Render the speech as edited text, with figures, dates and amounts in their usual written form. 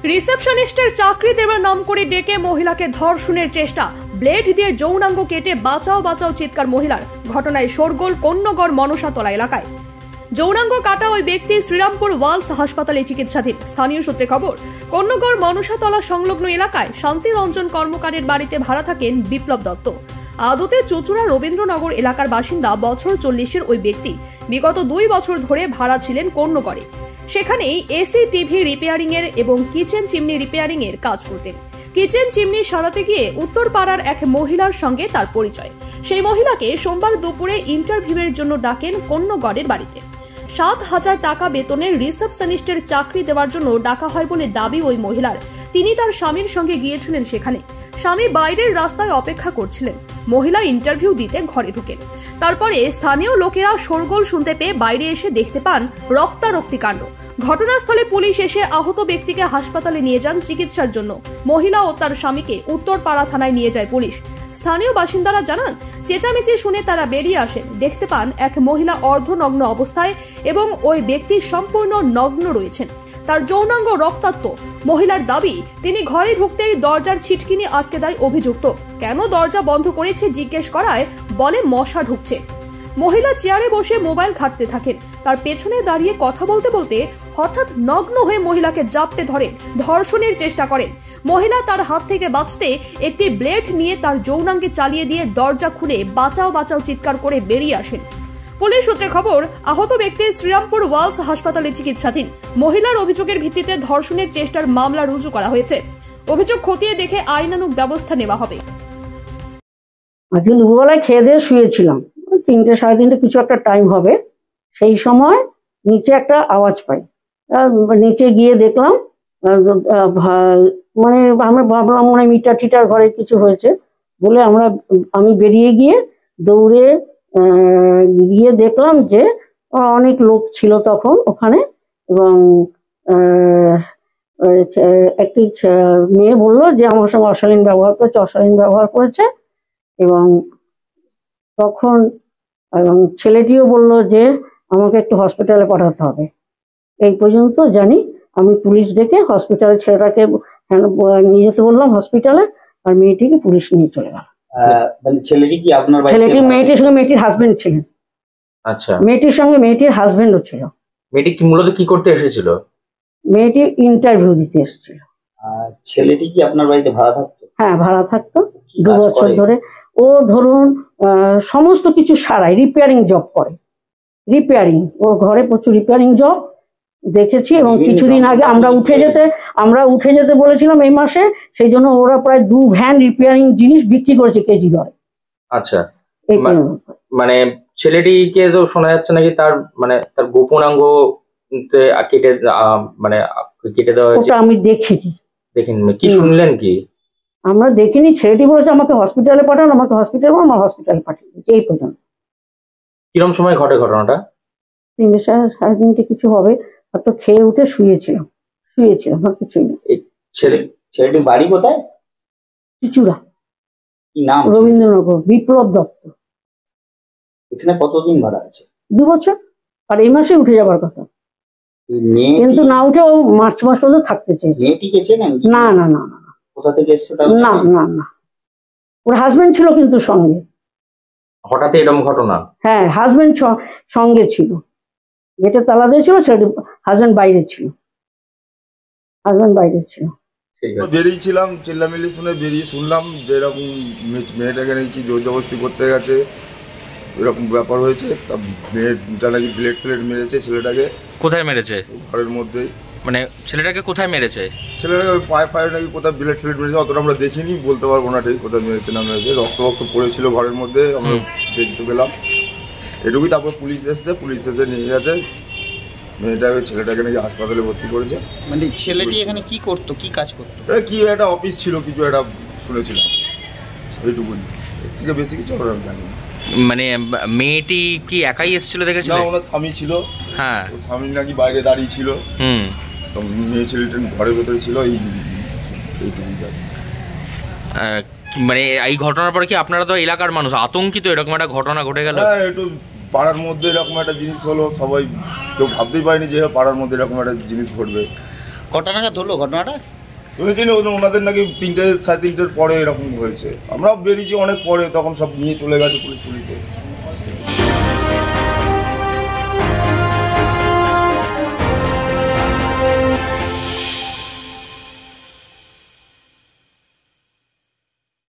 রিসেপশনিস্টের চাকরি দেওয়ার নাম করে ডেকে মহিলাকে ধর্ষণের চেষ্টা, ব্লেড দিয়ে যৌনাঙ্গ কেটে বাঁচাও বাঁচাও চিৎকার মহিলার। ঘটনায় শোরগোল কোন্নগর মনসাতলা এলাকায়। যৌনাঙ্গ কাটা ওই ব্যক্তি শ্রীরামপুর ওয়ালস হাসপাতালে চিকিৎসাধীন। স্থানীয় সূত্রে খবর, কোন্নগর মনসাতলা সংলগ্ন এলাকায় শান্তিরঞ্জন কর্মকারের বাড়িতে ভাড়া থাকেন বিপ্লব দত্ত। আদতে চুচুড়া রবীন্দ্রনগর এলাকার বাসিন্দা বছর 40-এর ওই ব্যক্তি বিগত 2 বছর ধরে ভাড়া ছিলেন কোন্নগরে। সেখানেই এসি টিভি রিপেয়ারিং এর এবং কিচেন চিমনি রিপেয়ারিং এর কাজ করতেন। কিচেন চিমনি সারাতে গিয়ে উত্তরপাড়ার এক মহিলার সঙ্গে তার পরিচয়। সেই মহিলাকে সোমবার দুপুরে ইন্টারভিউয়ের জন্য ডাকেন কোন্নগরের বাড়িতে। 7,000 টাকা বেতনের রিসেপশনিস্টের চাকরি দেওয়ার জন্য ডাকা হয় বলে দাবি ওই মহিলার। তিনি তার স্বামীর সঙ্গে গিয়েছিলেন সেখানে। স্বামী বাইরের রাস্তায় অপেক্ষা করছিলেন। মহিলা ইন্টারভিউ দিতে ঘরে ঢুকেন। তারপরে স্থানীয় লোকেরা শোরগোল শুনতে পেয়ে বাইরে এসে দেখতে পান রক্তারক্তি কাণ্ড। ঘটনাস্থলে পুলিশ এসে আহত ব্যক্তিকে হাসপাতালে নিয়ে যান চিকিৎসার জন্য। মহিলা ও তার স্বামীকে উত্তরপাড়া থানায় নিয়ে যায় পুলিশ। স্থানীয় বাসিন্দারা জানান, চেঁচামেচি শুনে তারা বেরিয়ে আসেন। দেখতে পান এক মহিলা অর্ধনগ্ন অবস্থায় এবং ওই ব্যক্তি সম্পূর্ণ নগ্ন রয়েছেন। তার যৌনাঙ্গ রক্তাক্ত। মহিলার দাবি, তিনি ঘরে ঢুকতেই দরজার ছিটকিনি আটকে দেয় অভিযুক্ত। কেন দরজা বন্ধ করেছে জিজ্ঞেস করায় বলে মশা ঢুকছে। মহিলা চেয়ারে বসে মোবাইল ঘাঁটতে থাকেন। তার পেছনে দাঁড়িয়ে কথা বলতে বলতে হঠাৎ নগ্ন হয়ে মহিলাকে জাপটে ধরেন, ধর্ষণের চেষ্টা করেন। মহিলা তার হাত থেকে বাঁচতে একটি ব্লেড নিয়ে তার যৌনাঙ্গে চালিয়ে দিয়ে দরজা খুলে বাঁচাও বাঁচাও চিৎকার করে বেরিয়ে আসেন। পুলিশ সূত্রে খবর, আহত ব্যক্তি শ্রীরামপুর ওয়ালস হাসপাতালে চিকিৎসাধীন। মহিলার অভিযোগের ভিত্তিতে ধর্ষণের চেষ্টার মামলা রুজু করা হয়েছে। অভিযোগ খতিয়ে দেখে আইনানুগ ব্যবস্থা নেওয়া হবে। আজকে দুপুরবেলায় খেয়ে দিয়ে শুয়েছিলাম, 3টে সাড়ে 3টে কিছু একটা টাইম হবে। সেই সময় নিচে একটা আওয়াজ পাই। নিচে গিয়ে দেখলাম, মানে আমরা ভাবলাম মনে হয় মিটার টিটার ঘরে কিছু হয়েছে বলে আমি বেরিয়ে গিয়ে দৌড়ে গিয়ে দেখলাম যে অনেক লোক ছিল তখন ওখানে, এবং একটি মেয়ে বললো যে আমার সঙ্গে অশালীন ব্যবহার করেছে। এবং তখন ছেলেটিও বলল যে আমাকে একটু হসপিটালে পাঠাতে হবে। এই পর্যন্ত জানি। আমি পুলিশ ডেকে হসপিটালে ছেলেটাকে নিয়ে যেতে বললাম হসপিটালে, আর মেয়েটিকে পুলিশ নিয়ে চলে গেল। ছেলেটি কি আপনার মেয়েটির সঙ্গে মেয়েটির হাজবেন্ড ছিলেন। আচ্ছা, মেয়েটির সঙ্গে মেয়েটির হাজবেন্ডও ছিল। মেয়েটি কি মূলত কি করতে এসেছিল? মেয়েটি ইন্টারভিউ দিতে এসেছিল। ছেলেটি কি আপনার বাড়িতে ভাড়া থাকতো? হ্যাঁ, ভাড়া থাকতো 2 বছর ধরে। ও ধরুন সমস্ত কিছু সারাই, রিপেয়ারিং জব করে। ওর ঘরে প্রচুর রিপেয়ারিং জব দেখেছি। এবং কিছুদিন আগে আমরা উঠে যেতে বলেছিলাম এই মাসে, সেই জন্য ওরা প্রায় 2 ভ্যান রিপেয়ারিং জিনিস বিক্রি করেছে কেজি দরে। আচ্ছা, মানে ছেলেটিকে তো শোনা যাচ্ছে নাকি তার গোপনাঙ্গ কেটে দেওয়া হয়েছে। আমি দেখিনি। কি শুনলেন? কি আমরা দেখিনি। ছেলেটি বলেছে আমাকে হসপিটালে পাঠান, আমার হসপিটালে পাঠিয়ে দিয়েছে। এই পর্যন্ত। কিরকম সময় ঘটে ঘটনাটা? 3টে সাড়ে 3টে কিছু হবে। হয়তো খেয়ে উঠে শুয়েছিলাম, আর কিছুই না। ছেলেটির বাড়ি কোথায়? চুচুড়া। কি নাম? রবীন্দ্রনগর। বিপ্লব দত্ত। এখানে কতদিন ভাড়া আছে? 2 বছর। আর এই মাসে উঠে যাবার কথা, কিন্তু না উঠে ও মার্চ মাস পর্যন্ত থাকতে চেয়েছে। মেয়েটিকে চেনেন? না না না না। কোথা থেকে এসছে? না না না, ওর হাজবেন্ড ছিল কিন্তু সঙ্গে। হঠাৎ এরকম ঘটনা? হ্যাঁ, হাজবেন্ড সঙ্গে ছিল। গেটে তালা দিয়েছিল, হাজবেন্ড বাইরে ছিল। বেরিয়েছিলাম, চিল্লামিল্লি শুনে বেরিয়ে শুনলাম যে এরকম মেয়েটাকে নাকি জোর জবরদস্তি করতে গেছে, এরকম ব্যাপার হয়েছে। তা মেয়েটা নাকি ব্লেড মেরেছে ছেলেটাকে। কোথায় মেরেছে? ঘরের মধ্যেই। মানে ছেলেটাকে কোথায় মেরেছে? ছেলেটাকে ওই পায়ে নাকি কোথায় ব্লেড মেরেছে, অতটা আমরা দেখিনি, বলতে পারবো না ঠিক কোথায় মেরেছে না মেরেছে। রক্ত পড়েছিল ঘরের মধ্যে, আমরা দেখতে পেলাম এটুকুই। তারপর পুলিশ এসে নিয়ে গেছে ছেলেটাকে নাকি হাসপাতালে ভর্তি করেছে। মানে ছেলেটি এখানে কি করতো, কি কাজ করতো? কি একটা অফিস ছিল কিছু একটা শুনেছিলাম, এইটুকুই। এর থেকে বেশি কিছু আমরা জানি না। মানে মেয়েটি কি একাই এসেছিল দেখেছিল? না, ওনার স্বামী ছিল। হ্যাঁ, স্বামী নাকি বাইরে দাঁড়িয়ে ছিল। তো মেয়ে ছেলেটা ঘরের ভেতরে ছিল। এইটুকুই। মানে এই ঘটনার পরে কি আপনারা তো এলাকার মানুষ আতঙ্কিত, এরকম একটা ঘটনা ঘটে গেল? হ্যাঁ, একটু পাড়ার মধ্যে এরকম একটা জিনিস হলো, সবাই কেউ ভাবতেই পারেনি যে পাড়ার মধ্যে এরকম একটা জিনিস ঘটবে। কটা নাগাদ হলো ঘটনাটা? শুনেছি না ওনাদের নাকি 3টে সাড়ে 3টের পরে এরকম হয়েছে। আমরাও বেরিয়েছি অনেক পরে, তখন সব নিয়ে চলে গেছে পুলিশে।